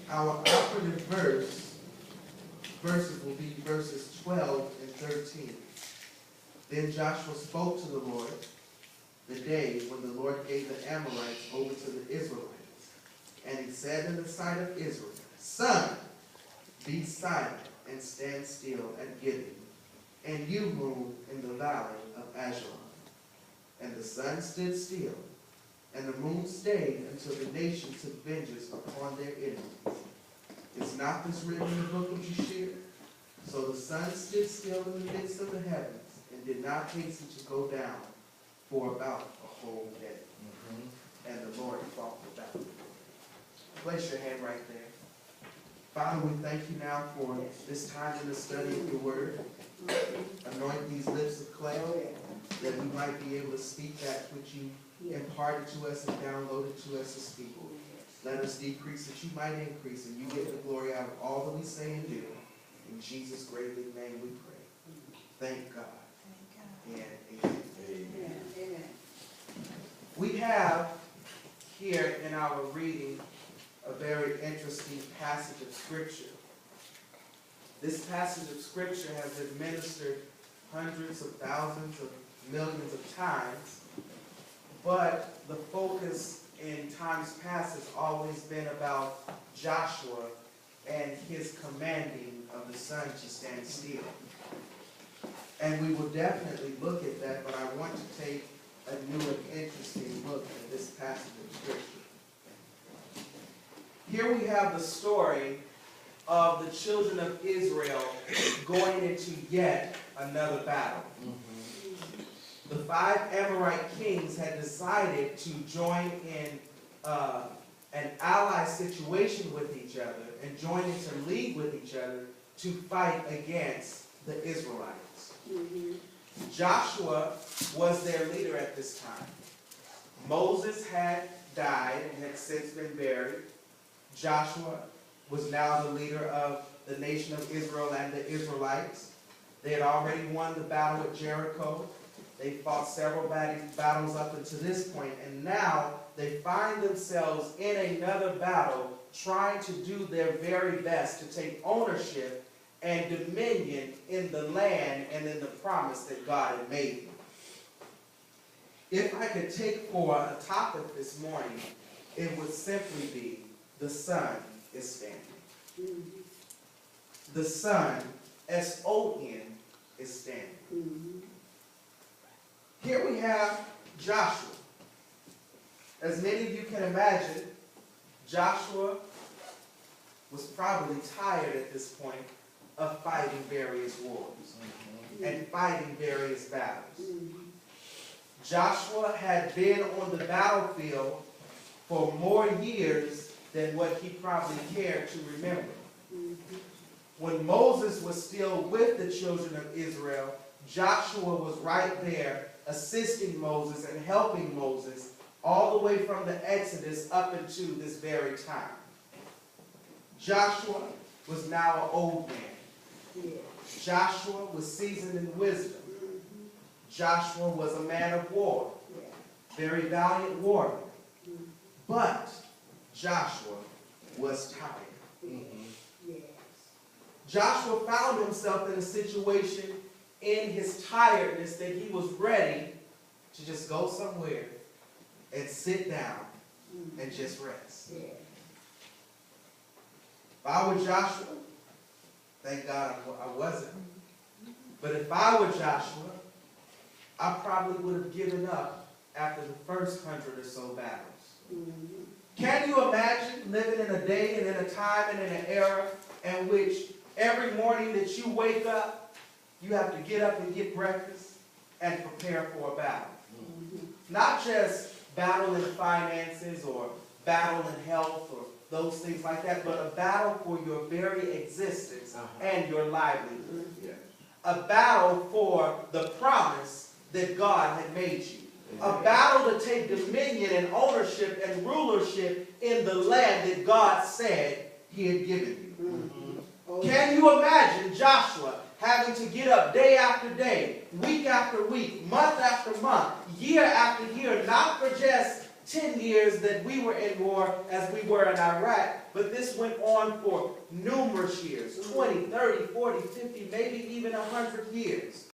Our operative verses will be verses 12 and 13. Then Joshua spoke to the Lord the day when the Lord gave the Amorites over to the Israelites. And he said in the sight of Israel, Sun, be silent and stand still at Gibeon, and you moon in the valley of Ajalon. And the sun stood still, and the moon stayed until the nation took vengeance upon their enemies. Is not this written in the book of Jashir? So the sun stood still in the midst of the heavens, and did not hasten to go down for about a whole day. And the Lord fought the battle. Place your hand right there. Father, we thank you now for this time in the study of your word. Anoint these lips of clay, that we might be able to speak that which you imparted to us and downloaded to us as people. Let us decrease that you might increase, and you get the glory out of all that we say and do. In Jesus' great big name we pray. Thank God. And amen. Amen. We have here in our reading a very interesting passage of Scripture. This passage of Scripture has been ministered hundreds of thousands of millions of times, but the focus in times past has always been about Joshua and his commanding of the sun to stand still. And we will definitely look at that, but I want to take a new and interesting look at this passage of Scripture. Here we have the story of the children of Israel going into yet another battle. The 5 Amorite kings had decided to join in an ally situation with each other and join into league with each other to fight against the Israelites. Joshua was their leader at this time. Moses had died and had since been buried. Joshua was now the leader of the nation of Israel and the Israelites. They had already won the battle at Jericho. They fought several battles up until this point, and now they find themselves in another battle trying to do their very best to take ownership and dominion in the land and in the promise that God had made them. If I could take for a topic this morning, it would simply be the sun is standing. The sun, S-O-N, is standing. Here we have Joshua. As many of you can imagine, Joshua was probably tired at this point of fighting various wars and fighting various battles. Joshua had been on the battlefield for more years than what he probably cared to remember. When Moses was still with the children of Israel, Joshua was right there assisting Moses and helping Moses all the way from the Exodus up into this very time. Joshua was now an old man. Joshua was seasoned in wisdom. Joshua was a man of war, very valiant warrior. But Joshua was tired. Joshua found himself in a situation in his tiredness that he was ready to just go somewhere and sit down and just rest. If I were Joshua, thank God I wasn't, but if I were Joshua, I probably would have given up after the first 100 or so battles. Can you imagine living in a day and in a time and in an era in which every morning that you wake up, you have to get up and get breakfast and prepare for a battle? Not just battle in finances or battle in health or those things like that, but a battle for your very existence and your livelihood. A battle for the promise that God had made you. A battle to take dominion and ownership and rulership in the land that God said he had given you. Can you imagine Joshua having to get up day after day, week after week, month after month, year after year, not for just 10 years that we were in war as we were in Iraq, but this went on for numerous years, 20, 30, 40, 50, maybe even 100 years.